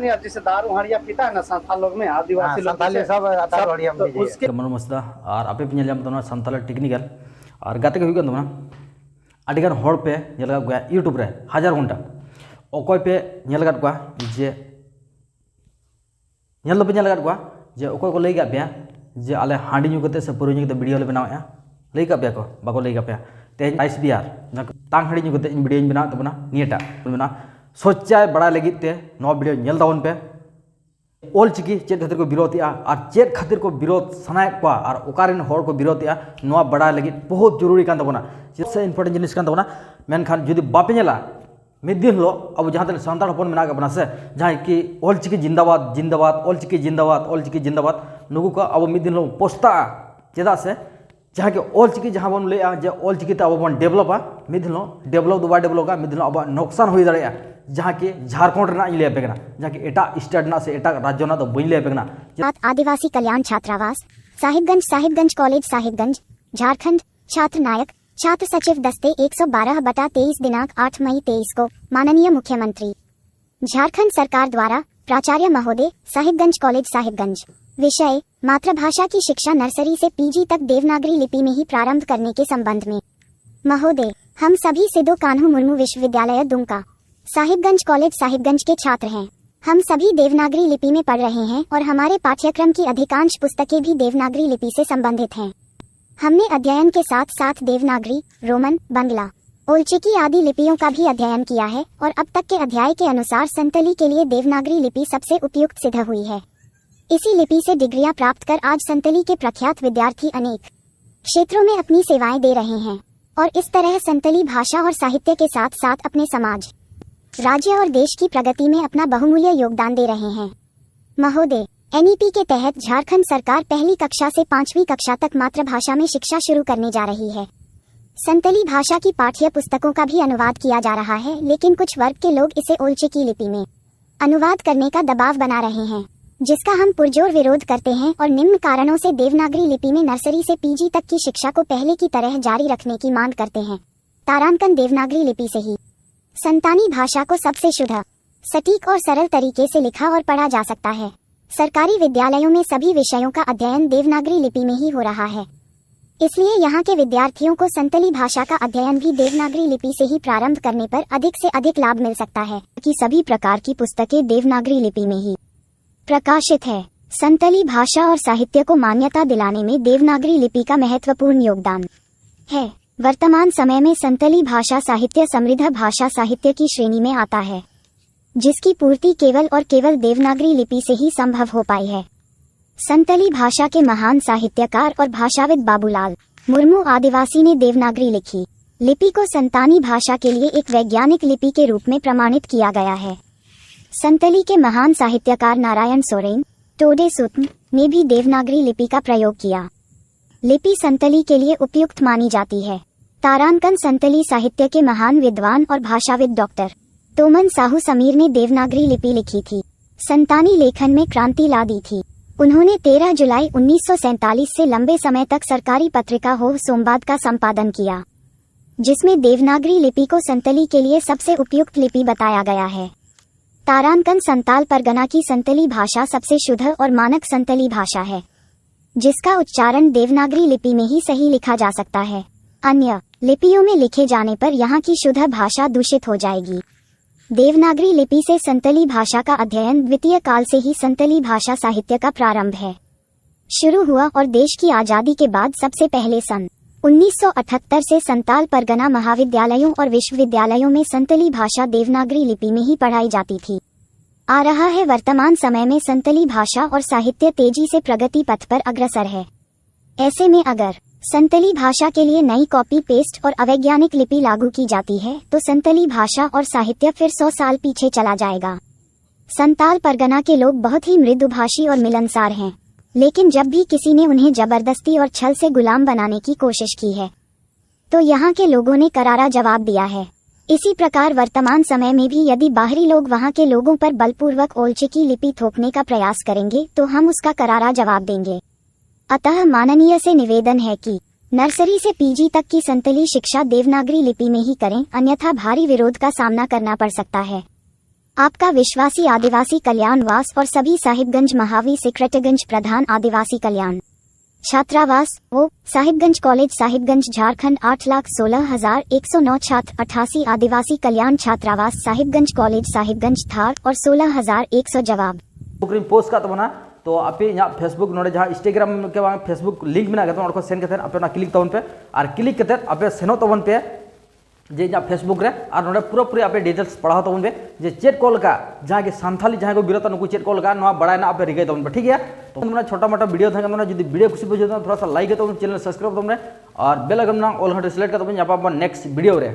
यार जैसे दारू हड़िया पीता है ना संथाल लोग में आदिवासी लोग सब दारू हड़िया में उसके मनो मस्दा और आपे पे नेल तोना संताल टेक्निकल और गाते के हुई गन तोना अडिगान हड़ पे नेल गया यूट्यूब रे 1000 घंटा ओकोय पे नेल गत गवा जे नेल पे नेल गत गवा जे ओकोय को लई गा पे जे आले हांडी न्यू कते से पुरो न्यू कते वीडियो ले बनाया लई गा पे को बाको लई गा पे तेज आइस बियार तांग हांडी न्यू कते वीडियो इन बना तबना नियटा बना सोचाय बड़ा लगित ते नो वीडियो नेल दावन पे ओल चिकी चेत खातिर को विरोधिया और चेत खातिर को विरोध सनाय को और ओकारिन हर को विरोधिया नो बड़ा लगित बहुत जरूरी कान तबना से इम्पोर्टेंट जिनिस कान तबना मेनखान जुदी बापे नेला मिद दिन लो अब जहाँ तक सानताड़ हपन मेना बना से जहाँ कि ओल चिकी जिंदाबाद जिंदाबाद ओल चिकी जिंदाबाद ओल चिकी जिंदाबाद नुकु को अब मिद दिन लो पोस्टा चेदा से जहाँ कि ओल चिकी जहाँ बन ले जे ओल चिकी अब बन डेवलपा मिद दिन लो डेवलप दो डेवलप का मिद दिन अब नुकसान हो दाड़ा जहाँ कि झारखंड ले पेगना जहाँ कि एटा स्टेट ना से एटा राज्य ना तो बन ले पेगना आदिवासी कल्याण छात्रावास साहिबगंज कॉलेज साहिबगंज झारखंड छात्र नायक छात्र सचिव दस्ते 112/23 दिनांक 8 मई 23 को माननीय मुख्यमंत्री झारखंड सरकार द्वारा प्राचार्य महोदय साहिबगंज कॉलेज साहिबगंज विषय मातृभाषा की शिक्षा नर्सरी से पीजी तक देवनागरी लिपि में ही प्रारंभ करने के संबंध में महोदय हम सभी सिद्धू कान्हू मुर्मू विश्वविद्यालय दुमका साहिबगंज कॉलेज साहिबगंज के छात्र हैं। हम सभी देवनागरी लिपि में पढ़ रहे हैं और हमारे पाठ्यक्रम की अधिकांश पुस्तकें भी देवनागरी लिपि से संबंधित हैं। हमने अध्ययन के साथ साथ देवनागरी, रोमन, बंगला, ओलचिकी आदि लिपियों का भी अध्ययन किया है और अब तक के अध्याय के अनुसार संतली के लिए देवनागरी लिपि सबसे उपयुक्त सिद्ध हुई है। इसी लिपि से डिग्रियां प्राप्त कर आज संतली के प्रख्यात विद्यार्थी अनेक क्षेत्रों में अपनी सेवाएं दे रहे हैं और इस तरह संतली भाषा और साहित्य के साथ साथ अपने समाज, राज्य और देश की प्रगति में अपना बहुमूल्य योगदान दे रहे हैं। महोदय, एनईपी के तहत झारखंड सरकार पहली कक्षा से 5वीं कक्षा तक मातृभाषा में शिक्षा शुरू करने जा रही है। संतली भाषा की पाठ्य पुस्तकों का भी अनुवाद किया जा रहा है, लेकिन कुछ वर्ग के लोग इसे ओलचिकी लिपि में अनुवाद करने का दबाव बना रहे हैं, जिसका हम पुरजोर विरोध करते हैं और निम्न कारणों से देवनागरी लिपि में नर्सरी से पीजी तक की शिक्षा को पहले की तरह जारी रखने की मांग करते हैं। तारांकन देवनागरी लिपि से ही संतानी भाषा को सबसे शुद्ध, सटीक और सरल तरीके से लिखा और पढ़ा जा सकता है। सरकारी विद्यालयों में सभी विषयों का अध्ययन देवनागरी लिपि में ही हो रहा है, इसलिए यहाँ के विद्यार्थियों को संतली भाषा का अध्ययन भी देवनागरी लिपि से ही प्रारंभ करने पर अधिक से अधिक लाभ मिल सकता है कि सभी प्रकार की पुस्तकें देवनागरी लिपि में ही प्रकाशित है। संतली भाषा और साहित्य को मान्यता दिलाने में देवनागरी लिपि का महत्वपूर्ण योगदान है। वर्तमान समय में संतली भाषा साहित्य समृद्ध भाषा साहित्य की श्रेणी में आता है, जिसकी पूर्ति केवल और केवल देवनागरी लिपि से ही संभव हो पाई है। संतली भाषा के महान साहित्यकार और भाषाविद बाबूलाल मुर्मू आदिवासी ने देवनागरी लिखी लिपि को संतानी भाषा के लिए एक वैज्ञानिक लिपि के रूप में प्रमाणित किया गया है। संतली के महान साहित्यकार नारायण सोरेन टोडे सुत्न ने भी देवनागरी लिपि का प्रयोग किया। लिपि संतली के लिए उपयुक्त मानी जाती है। तारांकन संतली साहित्य के महान विद्वान और भाषाविद डॉक्टर तोमन साहू समीर ने देवनागरी लिपि लिखी थी। संतानी लेखन में क्रांति ला दी थी। उन्होंने 13 जुलाई 1947 से लंबे समय तक सरकारी पत्रिका हो सोमवाद का संपादन किया, जिसमें देवनागरी लिपि को संतली के लिए सबसे उपयुक्त लिपि बताया गया है। तारांकन संताल परगना की संतली भाषा सबसे शुद्ध और मानक संतली भाषा है, जिसका उच्चारण देवनागरी लिपि में ही सही लिखा जा सकता है। अन्य लिपियों में लिखे जाने पर यहाँ की शुद्ध भाषा दूषित हो जाएगी। देवनागरी लिपि से संतली भाषा का अध्ययन द्वितीय काल से ही संतली भाषा साहित्य का प्रारंभ है शुरू हुआ और देश की आजादी के बाद सबसे पहले सन 1978 से संताल परगना महाविद्यालयों और विश्वविद्यालयों में संतली भाषा देवनागरी लिपि में ही पढ़ाई जाती थी। आ रहा है वर्तमान समय में संतली भाषा और साहित्य तेजी से प्रगति पथ पर अग्रसर है। ऐसे में अगर संतली भाषा के लिए नई कॉपी पेस्ट और अवैज्ञानिक लिपि लागू की जाती है तो संतली भाषा और साहित्य फिर 100 साल पीछे चला जाएगा। संताल परगना के लोग बहुत ही मृदुभाषी और मिलनसार हैं, लेकिन जब भी किसी ने उन्हें जबरदस्ती और छल से गुलाम बनाने की कोशिश की है तो यहाँ के लोगों ने करारा जवाब दिया है। इसी प्रकार वर्तमान समय में भी यदि बाहरी लोग वहाँ के लोगों पर बलपूर्वक ओलचिकी लिपि थोपने का प्रयास करेंगे तो हम उसका करारा जवाब देंगे। अतः माननीय से निवेदन है कि नर्सरी से पीजी तक की संतली शिक्षा देवनागरी लिपि में ही करें, अन्यथा भारी विरोध का सामना करना पड़ सकता है। आपका विश्वासी आदिवासी कल्याण वास और सभी साहिबगंज महावी सेक्रेटरीगंज प्रधान आदिवासी कल्याण छात्रावास वो साहिबगंज कॉलेज साहिबगंज झारखंड 8,16,109 छात्र 88 आदिवासी कल्याण छात्रावास साहिबगंज कॉलेज साहिबगंज थार और 16,100 जवाब पोस्ट का तबना तो आपे इना फेसबुक नोडे जहाँ इंस्टाग्राम के बाद फेसबुक लिंक में गया सेंड करते आपे ना क्लिक तबन पे और क्लिक करते आपे सेनो तबन पे जे इना फेसबुक रे और नोडे पूरा पूरी आपे डिटेल्स पढ़ाओ तबन पे जे चेक कॉल का जहाँ के संथाली जहाँ को बिरता नुकु चेक कॉल का नवा बड़ा ना आपे रिगे तबन पे ठीक है। तो तुमने छोटा मोटा वीडियो था तुमने यदि वीडियो खुशी बुझे तो थोड़ा सा लाइक है तो चैनल सब्सक्राइब तुमने और बेल आइकन ना ऑल हट सिलेक्ट कर तबन यहाँ पर नेक्स्ट वीडियो रे